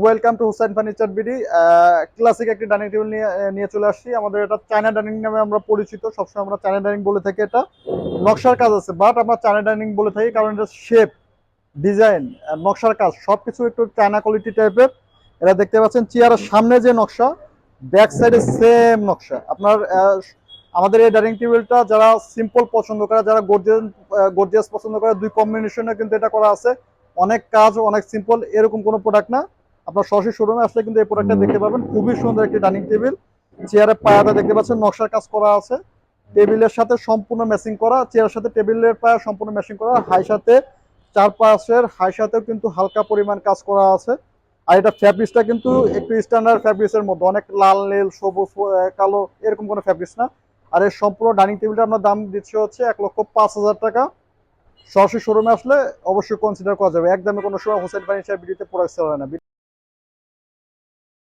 Welcome to Hussain furniture BD. Classic একটি dining table নিয়ে চলে আসছি। আমাদের এটা চায়না ডাইনিং নামে আমরা পরিচিত, সবসময় আমরা চায়না ডাইনিং বলে থাকি। এটা নকশার কাজ আছে, বাট আমরা চায়না ডাইনিং বলে থাকি কারণ এটা শেপ, ডিজাইন, নকশার কাজ সবকিছু একটু চায়না কোয়ালিটি টাইপের। এটা দেখতে পাচ্ছেন চেয়ারের সামনে যে নকশা, ব্যাক সাইডে সেম নকশা। আপনার আমাদের এই ডাইনিং টেবিলটা যারা সিম্পল পছন্দ করে, যারা গর্জিয়াস পছন্দ করে, দুই কম্বিনেশনে কিন্তু এটা করা আছে। অনেক কাজ, অনেক সিম্পল, এরকম কোনো প্রোডাক্ট না। আপনার সরাসরি শোরুমে আসলে কিন্তু এই প্রোডাক্টটা দেখতে পাবেন। খুবই সুন্দর একটি ডাইনিং টেবিল। চেয়ারের পায়াটা দেখতে পাচ্ছেন নকশার কাজ করা আছে, টেবিলের সাথে সম্পূর্ণ ম্যাচিং করা, চেয়ারের সাথে টেবিলের পায়া সম্পূর্ণ ম্যাচিং করা, হাই সাথে চারপাশের হাই সাথেও কিন্তু হালকা পরিমাণ কাজ করা আছে। আর এটা ফ্যাব্রিক্সটা কিন্তু একটু স্ট্যান্ডার্ড ফ্যাব্রিক্সের মধ্যে, অনেক লাল নীল সবুজ কালো এরকম কোনো ফ্যাব্রিক্স না। আর এই সম্পূর্ণ ডাইনিং টেবিলটা আমরা দাম দিচ্ছি হচ্ছে 1,05,000 টাকা। সরাসরি শোরুমে আসলে অবশ্যই কনসিডার করা যাবে। একদমই কোনো সময় হোসেন ফার্নিচার বিডিতে প্রোডাক্ট সেল হয় না।